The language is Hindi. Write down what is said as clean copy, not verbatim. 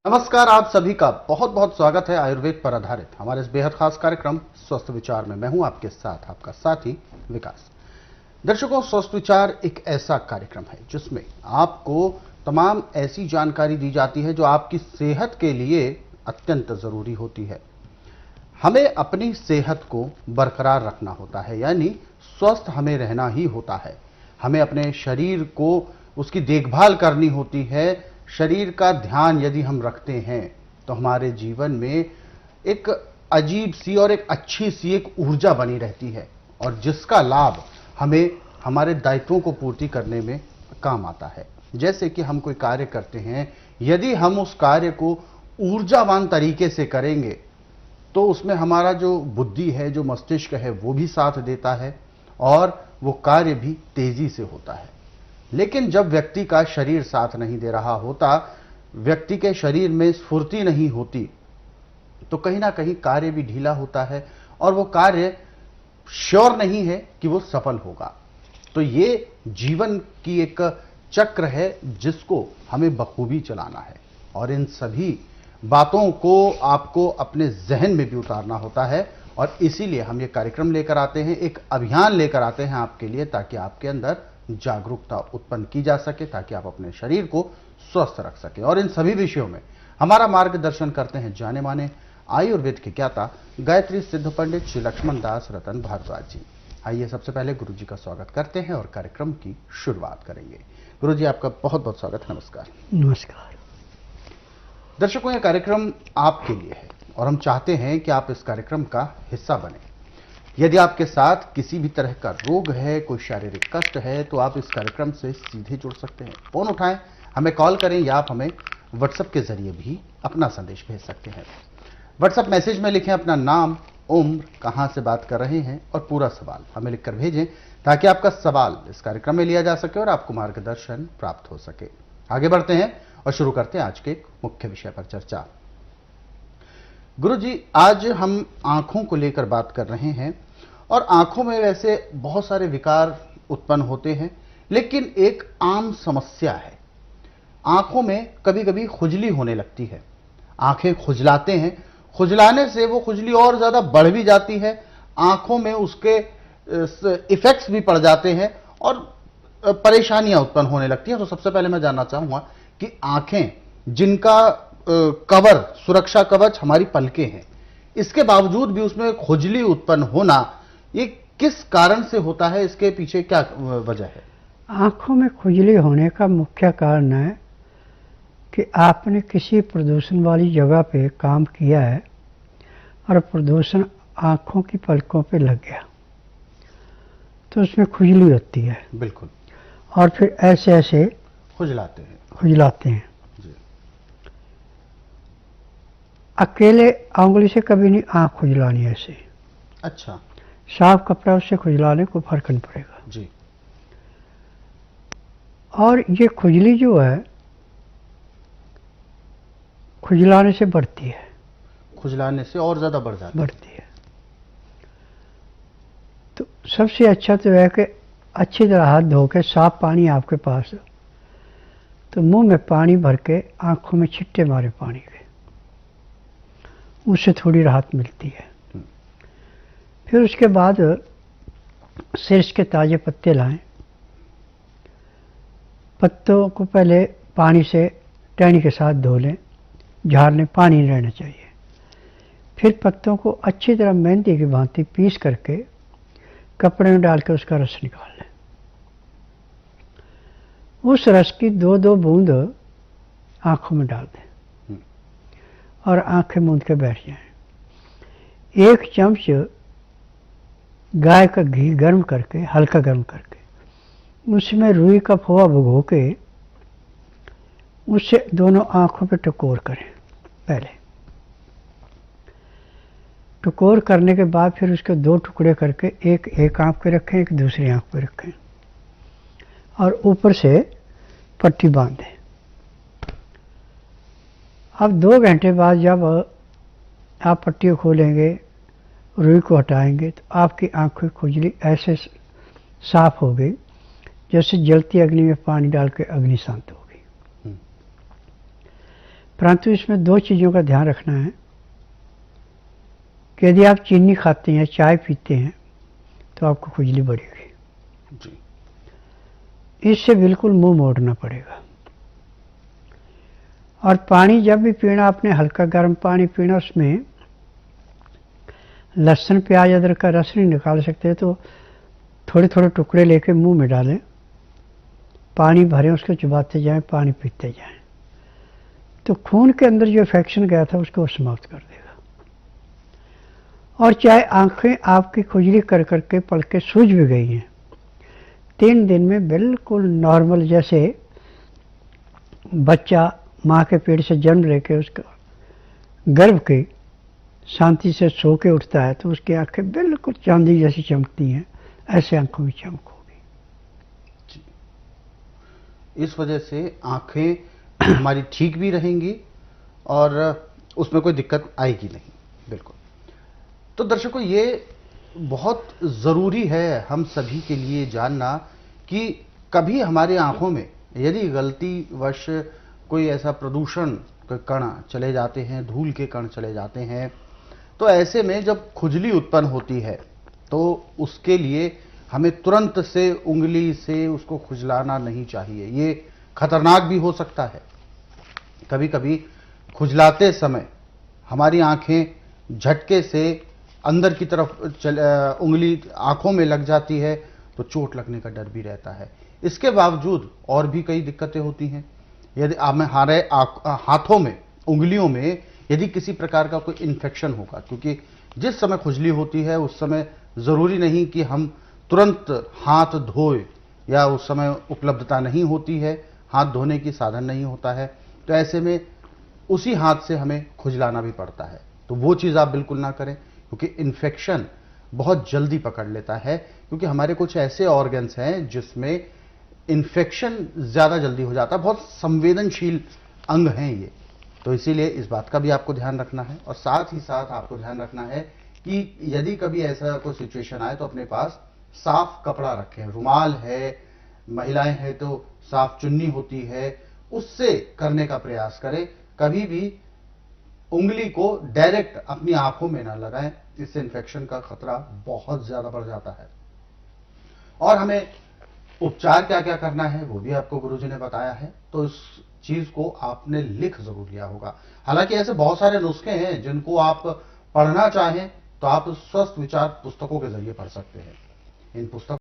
नमस्कार, आप सभी का बहुत बहुत स्वागत है आयुर्वेद पर आधारित हमारे इस बेहद खास कार्यक्रम स्वस्थ विचार में। मैं हूं आपके साथ आपका साथी विकास। दर्शकों, स्वस्थ विचार एक ऐसा कार्यक्रम है जिसमें आपको तमाम ऐसी जानकारी दी जाती है जो आपकी सेहत के लिए अत्यंत जरूरी होती है। हमें अपनी सेहत को बरकरार रखना होता है, यानी स्वस्थ हमें रहना ही होता है। हमें अपने शरीर को उसकी देखभाल करनी होती है। शरीर का ध्यान यदि हम रखते हैं तो हमारे जीवन में एक अजीब सी और एक अच्छी सी एक ऊर्जा बनी रहती है, और जिसका लाभ हमें हमारे दायित्वों को पूर्ति करने में काम आता है। जैसे कि हम कोई कार्य करते हैं, यदि हम उस कार्य को ऊर्जावान तरीके से करेंगे तो उसमें हमारा जो बुद्धि है, जो मस्तिष्क है, वो भी साथ देता है और वो कार्य भी तेजी से होता है। लेकिन जब व्यक्ति का शरीर साथ नहीं दे रहा होता, व्यक्ति के शरीर में स्फूर्ति नहीं होती, तो कहीं ना कहीं कार्य भी ढीला होता है और वो कार्य श्योर नहीं है कि वो सफल होगा। तो ये जीवन की एक चक्र है जिसको हमें बखूबी चलाना है, और इन सभी बातों को आपको अपने जहन में भी उतारना होता है। और इसीलिए हम ये कार्यक्रम लेकर आते हैं, एक अभियान लेकर आते हैं आपके लिए, ताकि आपके अंदर जागरूकता उत्पन्न की जा सके, ताकि आप अपने शरीर को स्वस्थ रख सके। और इन सभी विषयों में हमारा मार्गदर्शन करते हैं जाने माने आयुर्वेद के ज्ञाता गायत्री सिद्ध पंडित श्री लक्ष्मण दास रतन भारद्वाज जी। आइए सबसे पहले गुरु जी का स्वागत करते हैं और कार्यक्रम की शुरुआत करेंगे। गुरु जी, आपका बहुत बहुत स्वागत है। नमस्कार। नमस्कार। दर्शकों, यह कार्यक्रम आपके लिए है और हम चाहते हैं कि आप इस कार्यक्रम का हिस्सा बने। यदि आपके साथ किसी भी तरह का रोग है, कोई शारीरिक कष्ट है, तो आप इस कार्यक्रम से सीधे जुड़ सकते हैं। फोन उठाएं, हमें कॉल करें, या आप हमें व्हाट्सएप के जरिए भी अपना संदेश भेज सकते हैं। व्हाट्सएप मैसेज में लिखें अपना नाम, उम्र, कहां से बात कर रहे हैं और पूरा सवाल हमें लिखकर भेजें, ताकि आपका सवाल इस कार्यक्रम में लिया जा सके और आपको मार्गदर्शन प्राप्त हो सके। आगे बढ़ते हैं और शुरू करते हैं आज के मुख्य विषय पर चर्चा। गुरु जी, आज हम आंखों को लेकर बात कर रहे हैं, और आंखों में वैसे बहुत सारे विकार उत्पन्न होते हैं, लेकिन एक आम समस्या है। आंखों में कभी कभी खुजली होने लगती है, आंखें खुजलाते हैं, खुजलाने से वो खुजली और ज्यादा बढ़ भी जाती है, आंखों में उसके इफेक्ट्स भी पड़ जाते हैं और परेशानियां उत्पन्न होने लगती हैं। तो सबसे पहले मैं जानना चाहूंगा कि आंखें जिनका कवर, सुरक्षा कवच हमारी पलकें हैं, इसके बावजूद भी उसमें खुजली उत्पन्न होना, ये किस कारण से होता है? इसके पीछे क्या वजह है? आंखों में खुजली होने का मुख्य कारण है कि आपने किसी प्रदूषण वाली जगह पे काम किया है और प्रदूषण आंखों की पलकों पे लग गया, तो उसमें खुजली होती है। बिल्कुल। और फिर ऐसे ऐसे खुजलाते हैं जी। अकेले उंगली से कभी नहीं आंख खुजलानी ऐसे। अच्छा। साफ कपड़ा उससे खुजलाने को फर्क नहीं पड़ेगा जी। और ये खुजली जो है खुजलाने से बढ़ती है, खुजलाने से और ज्यादा बढ़ती है। तो सबसे अच्छा तो है कि अच्छी तरह हाथ धो के, साफ पानी आपके पास हो तो मुंह में पानी भर के आंखों में छिट्टे मारे पानी के, उससे थोड़ी राहत मिलती है। फिर उसके बाद सिरस के ताजे पत्ते लाएं, पत्तों को पहले पानी से टहनी के साथ धो लें, झाड़ने पानी नहीं रहना चाहिए। फिर पत्तों को अच्छी तरह मेहंदी की भांति पीस करके कपड़े में डाल के उसका रस निकाल लें। उस रस की 2-2 बूंद आंखों में डाल दें और आंखें मूंद के बैठ जाएं। 1 चम्मच गाय का घी गर्म करके, हल्का गर्म करके, उसमें रुई का खोआ भिगो के उससे दोनों आंखों पे टकोर करें। पहले टकोर करने के बाद फिर उसके 2 टुकड़े करके एक आंख पे रखें, एक दूसरी आंख पे रखें और ऊपर से पट्टी बांध दें। अब 2 घंटे बाद जब आप पट्टी को खोलेंगे, रुई को हटाएंगे, तो आपकी आंखों की खुजली ऐसे साफ हो गई जैसे जलती अग्नि में पानी डाल के अग्नि शांत हो गई। परंतु इसमें दो चीज़ों का ध्यान रखना है कि यदि आप चीनी खाते हैं, चाय पीते हैं, तो आपको खुजली बढ़ेगी जी। इससे बिल्कुल मुंह मोड़ना पड़ेगा। और पानी जब भी पीना, आपने हल्का गर्म पानी पीना, उसमें लहसुन प्याज अदरक का रस नहीं निकाल सकते तो थोड़े थोड़े टुकड़े लेके मुंह में डालें, पानी भरें, उसको चबाते जाएं, पानी पीते जाएं, तो खून के अंदर जो इन्फेक्शन गया था उसको समाप्त कर देगा। और चाहे आंखें आपकी खुजली कर करके पलकें सूज भी गई हैं, 3 दिन में बिल्कुल नॉर्मल, जैसे बच्चा माँ के पेट से जन्म लेके उसका गर्भ के शांति से सो के उठता है तो उसकी आंखें बिल्कुल चांदी जैसी चमकती हैं, ऐसे आंखों में चमक होगी। इस वजह से आंखें हमारी ठीक भी रहेंगी और उसमें कोई दिक्कत आएगी नहीं। बिल्कुल। तो दर्शकों, ये बहुत ज़रूरी है हम सभी के लिए जानना कि कभी हमारी आंखों में यदि गलतीवश कोई ऐसा प्रदूषण के कण चले जाते हैं, धूल के कण चले जाते हैं, तो ऐसे में जब खुजली उत्पन्न होती है तो उसके लिए हमें तुरंत से उंगली से उसको खुजलाना नहीं चाहिए। ये खतरनाक भी हो सकता है। कभी कभी खुजलाते समय हमारी आंखें झटके से अंदर की तरफ उंगली आंखों में लग जाती है तो चोट लगने का डर भी रहता है। इसके बावजूद और भी कई दिक्कतें होती हैं। यदि हमारे हाथों में, उंगलियों में यदि किसी प्रकार का कोई इन्फेक्शन होगा, क्योंकि जिस समय खुजली होती है उस समय ज़रूरी नहीं कि हम तुरंत हाथ धोए, या उस समय उपलब्धता नहीं होती है, हाथ धोने की साधन नहीं होता है, तो ऐसे में उसी हाथ से हमें खुजलाना भी पड़ता है। तो वो चीज़ आप बिल्कुल ना करें, क्योंकि इन्फेक्शन बहुत जल्दी पकड़ लेता है, क्योंकि हमारे कुछ ऐसे ऑर्गन्स हैं जिसमें इन्फेक्शन ज़्यादा जल्दी हो जाता है। बहुत संवेदनशील अंग हैं ये, तो इसीलिए इस बात का भी आपको ध्यान रखना है। और साथ ही साथ आपको ध्यान रखना है कि यदि कभी ऐसा कोई सिचुएशन आए तो अपने पास साफ कपड़ा रखें। रुमाल है, महिलाएं हैं तो साफ चुन्नी होती है, उससे करने का प्रयास करें। कभी भी उंगली को डायरेक्ट अपनी आंखों में ना लगाएं, इससे इन्फेक्शन का खतरा बहुत ज्यादा बढ़ जाता है। और हमें उपचार क्या क्या करना है वो भी आपको गुरुजी ने बताया है, तो इस चीज को आपने लिख जरूर लिया होगा। हालांकि ऐसे बहुत सारे नुस्खे हैं जिनको आप पढ़ना चाहें तो आप स्वस्थ विचार पुस्तकों के जरिए पढ़ सकते हैं। इन पुस्तकों